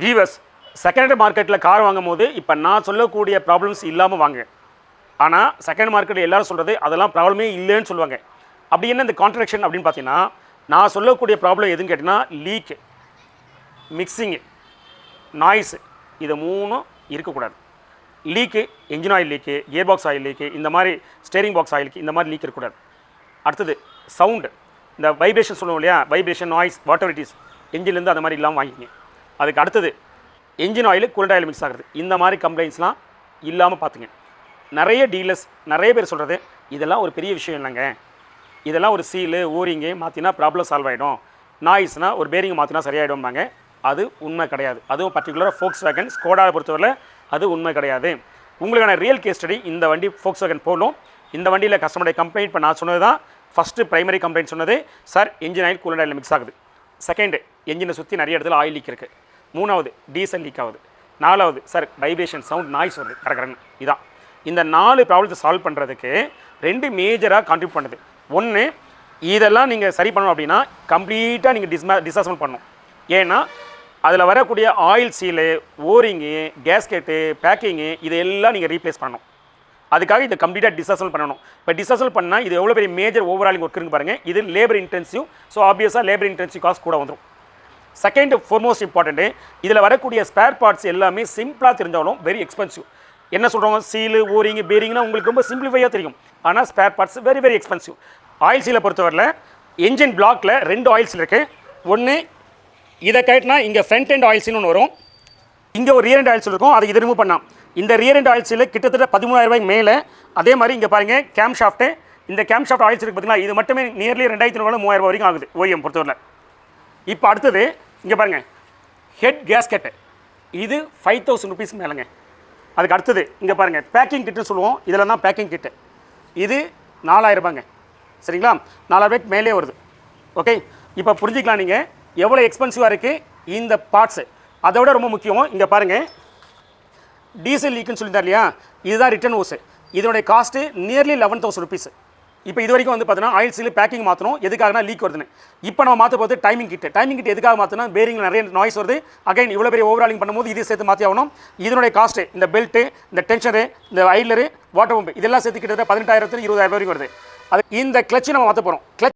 Viewers second மார்க்கெட்டில் car வாங்கும் போது இப்போ நான் சொல்லக்கூடிய ப்ராப்ளம்ஸ் இல்லாமல் வாங்க. ஆனால் செகண்ட் மார்க்கெட்டில் எல்லோரும் சொல்கிறது அதெல்லாம் ப்ராப்ளமே இல்லைன்னு சொல்லுவாங்க. அப்படி என்ன இந்த கான்ட்ராக்ஷன் அப்படின்னு பார்த்தீங்கன்னா, நான் சொல்லக்கூடிய ப்ராப்ளம் எதுன்னு கேட்டிங்கன்னா லீக்கு, மிக்சிங்கு, நாய்ஸு, இது மூணும் இருக்கக்கூடாது. Leak, engine oil leak, gear box oil leak, இந்த மாதிரி ஸ்டேரிங் பாக்ஸ் ஆயிலுக்கு இந்த மாதிரி லீக் இருக்கக்கூடாது. அடுத்தது சவுண்டு, இந்த வைப்ரேஷன் சொல்லுவோம் இல்லையா, vibration, noise, whatever it is, என்ஜின்லேருந்து அந்த மாதிரி இல்லாமல் வாங்கிக்கிங்க. அதுக்கு அடுத்தது engine oil coolant oil mix ஆகுது, இந்த மாதிரி கம்ப்ளைண்ட்ஸ்லாம் இல்லாமல் பார்த்துங்க. நிறைய டீலர்ஸ் நிறைய பேர் சொல்கிறது இதெல்லாம் ஒரு பெரிய விஷயம் இல்லைங்க, இதெல்லாம் ஒரு சீலு ஓரிங்கு மாற்றினா ப்ராப்ளம் சால்வ் ஆகிடும், நாய்ஸ்னால் ஒரு பேரிங்கை மாற்றினா சரியாயிடும்பாங்க. அது உண்மை கிடையாது. அதுவும் பர்டிகுலராக Volkswagen ஸ்கோடாவை பொறுத்தவரை அது உண்மை கிடையாது. உங்களுக்கான ரியல் கேஸ் ஸ்டடி இந்த வண்டி Volkswagen போலும். இந்த வண்டியில் கஸ்டமருடைய கம்ப்ளைண்ட் இப்போ நான் சொன்னது தான் ஃபஸ்ட்டு ப்ரைமரி கம்ப்ளைண்ட் சொன்னது, sir engine oil coolant oil mix ஆகுது. செகண்டு, என்ஜினை சுற்றி நிறைய இடத்துல ஆயில் லீக் இருக்குது. மூணாவது, டீசல் லீக் ஆகுது. நாலாவது, சார் வைப்ரேஷன், சவுண்ட், நாய்ஸ் வருது கரெக்டாக. இதான் இந்த 4 ப்ராப்ளத்தை சால்வ் பண்ணுறதுக்கு 2 மேஜராக கான்ட்ரிபியூட் பண்ணுது. ஒன்று, இதெல்லாம் நீங்கள் சரி பண்ணணும் அப்படின்னா கம்ப்ளீட்டாக நீங்கள் டிஸ்அசம்பிள் பண்ணணும். ஏன்னா அதில் வரக்கூடிய ஆயில் சீலு, ஓரிங்கு, கேஸ்கெட்டு, பேக்கிங்கு இதெல்லாம் நீங்கள் ரீப்ளேஸ் பண்ணணும். அதுக்காக இதை கம்ப்ளீட்டாக டிஸ்அசம்பிள் பண்ணணும். இப்போ டிஸ்அசம்பிள் பண்ணால் இது எவ்வளோ பெரிய மேஜர் ஓவராலிங் ஒர்க் இருக்குன்னு பாருங்கள். இது லேபர் இன்டென்சிவ். ஸோ ஆப்வியஸாக லேபர் இன்டென்சிவ் காஸ்ட் கூட வந்துடும். செகண்ட் ஃபோர்மோஸ்ட் இம்பார்ட்டண்ட்டு, இதில் வரக்கூடிய ஸ்பேர் பார்ட்ஸ் எல்லாமே சிம்பிளாக தெரிஞ்சாலும் வெரி எக்ஸ்பென்சிவ். என்ன சொல்கிறோம், சீலு, ஓரிங்கு, பேரிங்னா உங்களுக்கு ரொம்ப சிம்பிளிஃபையாக தெரியும். ஆனால் spare parts very very expensive. Oil சீலை பொறுத்தவரையில் என்ஜின் பிளாக்கில் 2 ஆயில் சீல் இருக்குது. ஒன்று இதை கேட்டினா இங்கே ஃப்ரண்ட் எண்ட் ஆயில் சீல்னு ஒன்று வரும், இங்கே ஒரு ரியர் எண்ட் ஆயில் சீல் இருக்கும். அதை இது ரிமூவ் பண்ணால் இந்த ரியர் எண்ட் ஆயில் சீல் கிட்டத்தட்ட 13,000 ரூபாய்க்கு மேலே. அதே மாதிரி இங்கே பாருங்கள் கேம் ஷாஃப்ட்டு, இந்த கேம் ஷாஃப்ட் ஆயில் சீல் பார்த்தீங்கன்னா இது மட்டுமே நியர்லி 2,500 3,000 ரூபாய் வரைக்கும் ஆகுது ஓஎம் பொறுத்தவரையில். இப்போ அடுத்தது இங்கே பாருங்கள் ஹெட் கேஸ்கெட்டு, இது 5,000 ருபீஸ் மேலேங்க. அதுக்கு அடுத்தது இங்கே பாருங்கள் பேக்கிங் கிட்டுன்னு சொல்லுவோம், இதில் தான் பேக்கிங் கிட்டு, இது 4,000 ரூபாங்க. சரிங்களா, 4,000 ரூபாய்க்கு மேலே வருது. ஓகே, இப்போ புரிஞ்சிக்கலாம் நீங்கள் எவ்வளோ எக்ஸ்பென்சிவாக இருக்குது இந்த பார்ட்ஸு. அதை விட ரொம்ப முக்கியம் இங்கே பாருங்கள் டீசல் லீக்குன்னு சொல்லியிருந்தார் இல்லையா, இதுதான் ரிட்டர்ன் ஓஸு. இதனுடைய காஸ்ட்டு நியர்லி 11,000 ருபீஸ். இப்போ இது வரைக்கும் வந்து பார்த்தீங்கன்னா ஆயில் சீல் பேக்கிங் மாற்றணும், எதுக்காகனா லீக் வருதுன்னு. இப்போ நம்ம மாற்ற போது டைமிங் கிட்டு. டைமிங் கிட்டு எதுக்காக மாற்றினா பேரிங்கில் நிறைய நாய்ஸ் வருது. அகைன் இவ்வளோ பெரிய ஓவராலிங் பண்ணும்போது இதே சேர்த்து மாற்றி ஆகணும். இதனுடைய காஸ்ட்டு இந்த பெல்ட்டு, இந்த டென்ஷனரு, இந்த ஐலரு, வாட்டர் பம்பு இதெல்லாம் சேர்த்து கிட்டத்தட்ட 18,000 20,000 வரைக்கும் வருது. அது இந்த கிளச்சு நம்ம மாற்ற போகிறோம். கிளச்